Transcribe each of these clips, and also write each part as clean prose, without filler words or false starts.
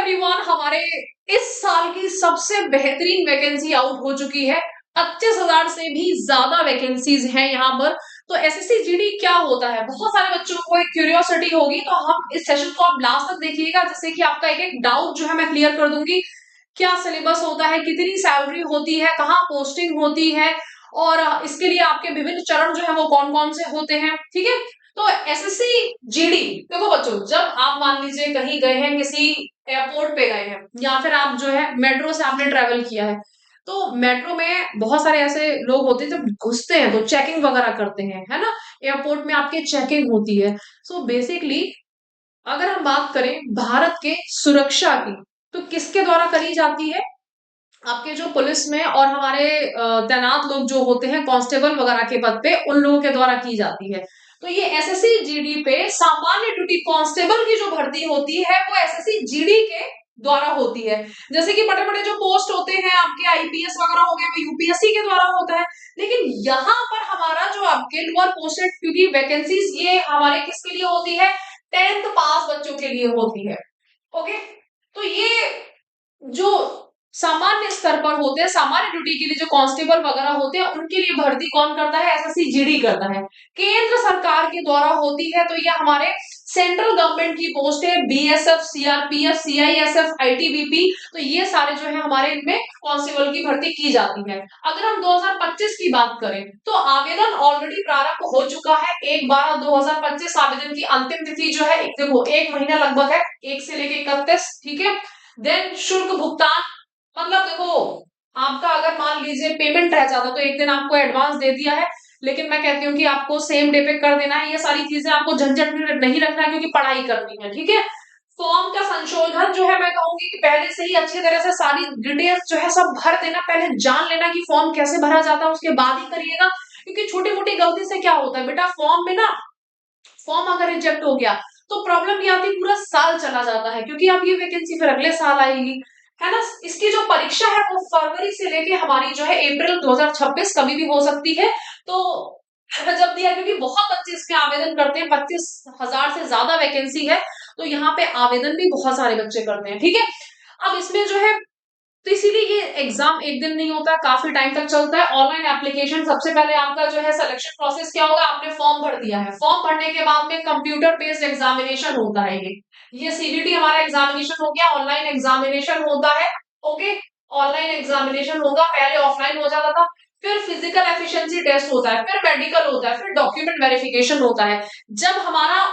Everyone, हमारे इस साल की सबसे बेहतरीन वैकेंसी आउट हो चुकी है। 25,000 से भी ज्यादा वैकेंसीज हैं यहाँ पर। तो एसएससी जीडी क्या होता है, बहुत सारे बच्चों को एक क्यूरियोसिटी होगी, तो हम इस सेशन को आप लास्ट तक देखिएगा, जिससे कि आपका एक एक डाउट जो है मैं क्लियर कर दूंगी। क्या सिलेबस होता है, कितनी सैलरी होती है, कहाँ पोस्टिंग होती है, और इसके लिए आपके विभिन्न चरण जो है वो कौन कौन से होते हैं। ठीक है, तो एसएससी जीडी देखो बच्चों, जब आप मान लीजिए कहीं गए हैं, किसी एयरपोर्ट पे गए हैं, या फिर आप जो है मेट्रो से आपने ट्रेवल किया है, तो मेट्रो में बहुत सारे ऐसे लोग होते हैं, जब घुसते हैं तो चेकिंग वगैरह करते हैं, है ना। एयरपोर्ट में आपके चेकिंग होती है। सो बेसिकली अगर हम बात करें भारत के सुरक्षा की, तो किसके द्वारा करी जाती है? आपके जो पुलिस में और हमारे तैनात लोग जो होते हैं कांस्टेबल वगैरह के पद पे, उन लोगों के द्वारा की जाती है। तो ये एसएससी जीडी पे सामान्य ड्यूटी कांस्टेबल की जो भर्ती होती है वो एसएससी जीडी के द्वारा होती है। जैसे कि बड़े बड़े जो पोस्ट होते हैं आपके आईपीएस वगैरह हो गए, वो यूपीएससी के द्वारा होता है। लेकिन यहाँ पर हमारा जो आपके लोअर पोस्टेड, क्योंकि वैकेंसीज ये हमारे किसके लिए होती है? 10th पास बच्चों के लिए होती है। ओके, तो ये जो सामान्य स्तर पर होते हैं, सामान्य ड्यूटी के लिए जो कांस्टेबल वगैरह होते हैं, उनके लिए भर्ती कौन करता है? एसएससी जीडी करता है, केंद्र सरकार के द्वारा होती है। तो ये हमारे सेंट्रल गवर्नमेंट की पोस्ट है, बीएसएफ, सीआरपीएफ, सीआईएसएफ, आईटीबीपी। तो ये सारे जो है हमारे इनमें कांस्टेबल की भर्ती की जाती है। अगर हम 2025 की बात करें, तो आवेदन ऑलरेडी प्रारंभ हो चुका है। 1/12/2025 आवेदन की अंतिम तिथि जो है, देखो 1 महीना लगभग है, 1 से लेके 31। ठीक है, देन शुल्क भुगतान, मतलब देखो आपका अगर मान लीजिए पेमेंट रह जाता तो एक दिन आपको एडवांस दे दिया है, लेकिन मैं कहती हूँ कि आपको सेम डे पे कर देना है। ये सारी चीजें आपको झंझट में नहीं रखना है, क्योंकि पढ़ाई करनी है। ठीक है, फॉर्म का संशोधन जो है, मैं कहूंगी कि पहले से ही अच्छी तरह से सारी डिटेल्स जो है सब भर देना, पहले जान लेना कि फॉर्म कैसे भरा जाता है, उसके बाद ही करिएगा। क्योंकि छोटी मोटी गलती से क्या होता है बेटा, फॉर्म में ना, फॉर्म अगर रिजेक्ट हो गया तो प्रॉब्लम ये आती, पूरा साल चला जाता है, क्योंकि अब ये वैकेंसी फिर अगले साल आएगी, है ना। इसकी जो परीक्षा है वो फरवरी से लेके हमारी जो है अप्रैल 2026 कभी भी हो सकती है। तो जब दिया, क्योंकि बहुत बच्चे इसके आवेदन करते हैं, 25,000 से ज्यादा वैकेंसी है, तो यहाँ पे आवेदन भी बहुत सारे बच्चे करते हैं। ठीक है, अब इसमें जो है, तो इसीलिए ये एग्जाम एक दिन नहीं होता, काफी टाइम तक चलता है। ऑनलाइन एप्लीकेशन, सबसे पहले आपका जो है सिलेक्शन प्रोसेस क्या होगा, आपने फॉर्म भर दिया है, फॉर्म भरने के बाद में कंप्यूटर बेस्ड एग्जामिनेशन होता है। ये सीबीटी हमारा एग्जामिनेशन हो गया, ऑनलाइन एग्जामिनेशन होता है। ओके, ऑनलाइन एग्जामिनेशन होगा, पहले ऑफलाइन हो जाता था, फिर फिजिकल एफिशिएंसी टेस्ट होता है, फिर मेडिकल होता है, फिर डॉक्यूमेंट वेरिफिकेशन होता है। जब हमारा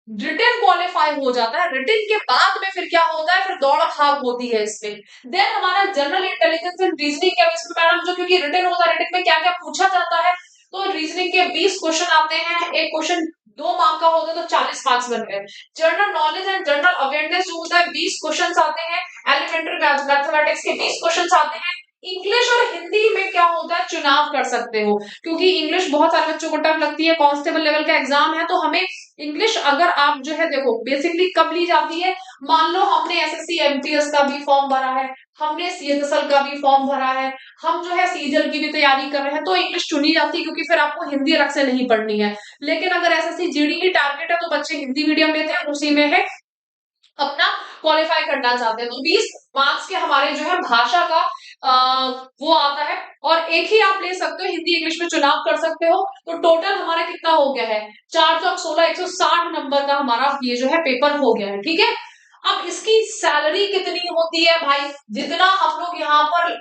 रिटन क्वालिफाई हो जाता है, रिटन के बाद में फिर क्या होता है, फिर दौड़ भाग होती है इसमें। देन हमारा जनरल इंटेलिजेंस एंड रीजनिंग क्या इसमें मैडम, जो क्योंकि रिटन होता है, रिटन में क्या क्या पूछा जाता है, तो रीजनिंग के 20 क्वेश्चन आते हैं, एक क्वेश्चन 2 मार्क का होता है, तो 40 मार्क्स बन गए। General knowledge and general awareness जो होता है, 20 क्वेश्चन आते हैं। एलिमेंट्री मैथमेटिक्स के 20 क्वेश्चन आते हैं। इंग्लिश और हिंदी में क्या होता है, चुनाव कर सकते हो, क्योंकि इंग्लिश बहुत सारे बच्चों को टफ लगती है, कांस्टेबल लेवल का एग्जाम है, तो हमें इंग्लिश अगर आप जो है, देखो बेसिकली कब ली जाती है, मान लो हमने एसएससी एमटीएस का भी फॉर्म भरा है, हमने सीएचएसएल का भी फॉर्म भरा है, हम जो है सीजल की भी तैयारी कर रहे हैं, तो इंग्लिश चुनी जाती है, क्योंकि फिर आपको हिंदी अलग से नहीं पढ़नी है। लेकिन अगर एसएससी जीडी की टारगेट है, तो बच्चे हिंदी मीडियम लेते हैं, उसी में है अपना क्वालिफाई करना चाहते हैं, तो 20 मार्क्स के हमारे जो है भाषा का वो आता है, और एक ही आप ले सकते हो, हिंदी इंग्लिश में चुनाव कर सकते हो। तो टोटल हमारा कितना हो गया है, 4 चौक 16, 160 नंबर का हमारा ये जो है पेपर हो गया है। ठीक है, अब इसकी सैलरी कितनी होती है भाई, जितना हम लोग यहाँ पर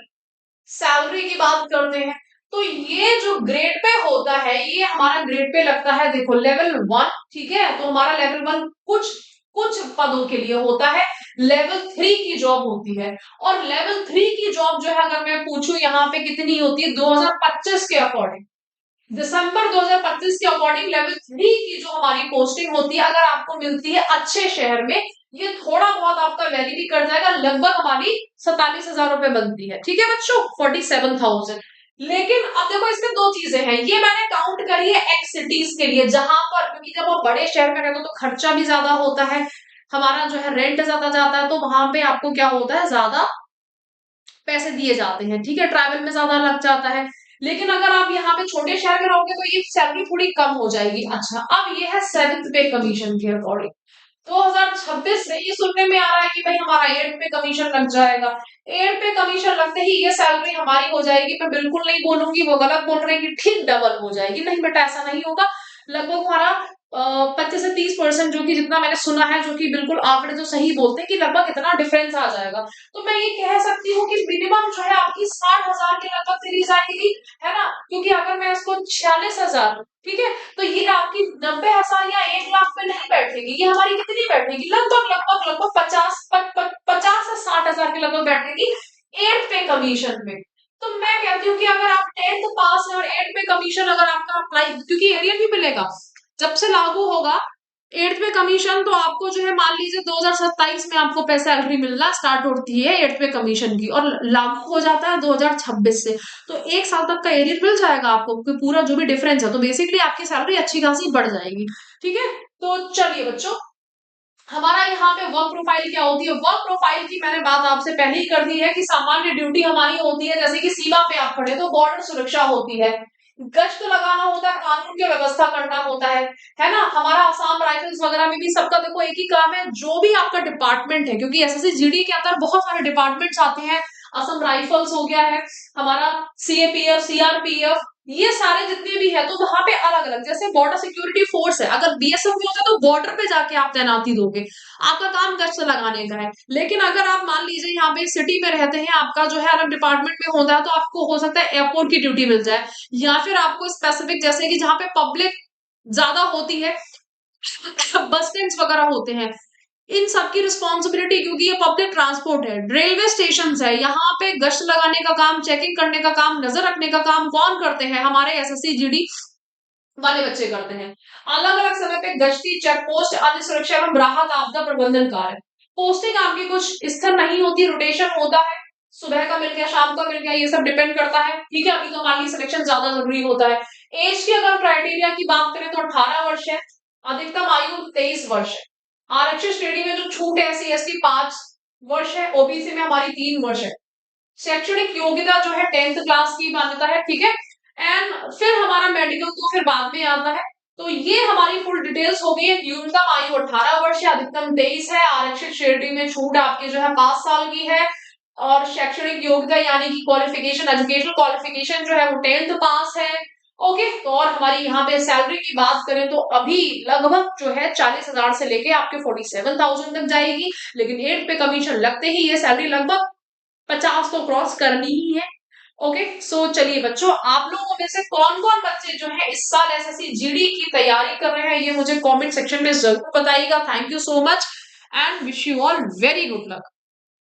सैलरी की बात करते हैं, तो ये जो ग्रेड पे होता है, ये हमारा ग्रेड पे लगता है, देखो लेवल 1। ठीक है, तो हमारा लेवल 1 कुछ कुछ पदों के लिए होता है, लेवल 3 की जॉब होती है। और लेवल 3 की जॉब जो है, अगर मैं पूछूं यहाँ पे कितनी होती है, 2025 के अकॉर्डिंग, दिसंबर 2025 के अकॉर्डिंग लेवल 3 की जो हमारी पोस्टिंग होती है, अगर आपको मिलती है अच्छे शहर में, ये थोड़ा बहुत आपका वेरी भी कर जाएगा, लगभग हमारी 47,000 रुपए बनती है। ठीक है बच्चों, 47,000। लेकिन अब देखो इसमें दो चीजें हैं, ये मैंने काउंट करी है एक्स सिटीज के लिए, जहां पर, क्योंकि जब आप बड़े शहर में रहते हो तो खर्चा भी ज्यादा होता है, हमारा जो है रेंट ज्यादा जाता है, तो वहां पे आपको क्या होता है, ज्यादा पैसे दिए जाते हैं। ठीक है, ट्रैवल में ज्यादा लग जाता है। लेकिन अगर आप यहाँ पे छोटे शहर में रहोगे, तो ये सैलरी थोड़ी कम हो जाएगी। अच्छा, अब ये है 7th पे कमीशन के अकॉर्डिंग। 2026 से ये सुनने में आ रहा है कि भाई हमारा एड पे कमीशन लग जाएगा। एड पे कमीशन लगते ही ये सैलरी हमारी हो जाएगी। मैं बिल्कुल नहीं बोलूंगी वो गलत बोल रहे हैं कि ठीक डबल हो जाएगी, नहीं बेटा ऐसा नहीं होगा। लगभग हमारा 25 से 30% जो कि जितना मैंने सुना है, जो कि बिल्कुल आंकड़े जो सही बोलते हैं कि लगभग इतना डिफरेंस आ जाएगा। तो मैं ये कह सकती हूँ कि मिनिमम जो है आपकी 60,000 के लगभग चली जाएगी, है ना। क्योंकि अगर मैं इसको 46,000, ठीक है, तो ये आपकी 90,000 या 1 लाख पे नहीं बैठेगी। ये हमारी कितनी बैठेगी, लगभग लगभग लगभग 50 से 60,000 के लगभग बैठेगी एट पे कमीशन में। तो मैं कहती हूँ कि अगर आप 10th पास है और एट पे कमीशन अगर आपका अप्लाई, क्योंकि एरियर भी मिलेगा जब से लागू होगा एट्थ पे कमीशन, तो आपको जो है मान लीजिए 2027 में आपको पैसे सैलरी मिलना स्टार्ट होती है एट्थ पे कमीशन की, और लागू हो जाता है 2026 से। तो 1 साल तक का एरियर मिल जाएगा आपको कि पूरा जो भी डिफरेंस है, तो बेसिकली आपकी सैलरी अच्छी खासी बढ़ जाएगी। ठीक है, तो चलिए बच्चों, हमारा यहाँ पे वर्क प्रोफाइल क्या होती है। वर्क प्रोफाइल की मैंने बात आपसे पहले ही कर दी है कि सामान्य ड्यूटी हमारी होती है, जैसे कि सीमा पे आप खड़े तो बॉर्डर सुरक्षा होती है, गश्त लगाना होता है, कानून की व्यवस्था करना होता है ना। हमारा आसाम राइफल्स वगैरह में भी सबका देखो एक ही काम है, जो भी आपका डिपार्टमेंट है, क्योंकि एसएससी जीडी के अंदर बहुत सारे डिपार्टमेंट्स आते हैं। असम राइफल्स हो गया है, हमारा सीएपीएफ, सीआरपीएफ, ये सारे जितने भी है, तो वहां पे अलग अलग, जैसे बॉर्डर सिक्योरिटी फोर्स है, अगर बीएसएफ में होता है तो बॉर्डर पे जाके आप तैनाती दोगे, आपका काम गश्त लगाने का है। लेकिन अगर आप मान लीजिए यहाँ पे सिटी में रहते हैं, आपका जो है अलग डिपार्टमेंट में होता है, तो आपको हो सकता है एयरपोर्ट की ड्यूटी मिल जाए, या फिर आपको स्पेसिफिक, जैसे कि जहाँ पे पब्लिक ज्यादा होती है, बस स्टैंड वगैरह होते हैं, इन सबकी रिस्पॉन्सिबिलिटी, क्योंकि ये पब्लिक ट्रांसपोर्ट है, रेलवे स्टेशन है, यहाँ पे गश्त लगाने का काम, चेकिंग करने का काम, नजर रखने का काम कौन करते हैं, हमारे एसएससी जीडी वाले बच्चे करते हैं। अलग अलग समय पे गश्ती, चेक पोस्ट आदि सुरक्षा एवं राहत आपदा प्रबंधन कार्य। पोस्टिंग आपकी कुछ स्थिर नहीं होती, रोटेशन होता है, सुबह का मिल गया, शाम का मिल गया, ये सब डिपेंड करता है। ठीक है, अभी तो हमारे लिए सिलेक्शन ज्यादा जरूरी होता है। एज की अगर क्राइटेरिया की बात करें तो 18 वर्ष है, अधिकतम आयु 23 वर्ष है। आरक्षित श्रेणी में जो छूट है, SC ST 5 वर्ष है, ओबीसी में हमारी 3 वर्ष है। शैक्षणिक योग्यता जो है 10th क्लास की मान्यता है। ठीक है, एंड फिर हमारा मेडिकल तो फिर बाद में आता है। तो ये हमारी फुल डिटेल्स हो गई है। न्यूनतम आयु 18 वर्ष है, अधिकतम 23 है, आरक्षित श्रेणी में छूट आपकी जो है 5 साल की है, और शैक्षणिक योग्यता यानी कि क्वालिफिकेशन, एजुकेशनल क्वालिफिकेशन जो है वो 10th पास है। ओके, तो और हमारी यहाँ पे सैलरी की बात करें तो अभी लगभग जो है 40,000 से लेके आपके 47,000 तक जाएगी, लेकिन एट पे कमीशन लगते ही ये सैलरी लगभग 50 तो क्रॉस करनी ही है। ओके, सो चलिए बच्चों, आप लोगों में से कौन कौन बच्चे जो है इस साल एसएससी जीडी की तैयारी कर रहे हैं, ये मुझे कमेंट सेक्शन में जरूर बताइएगा। Thank you so much and wish you all very good luck.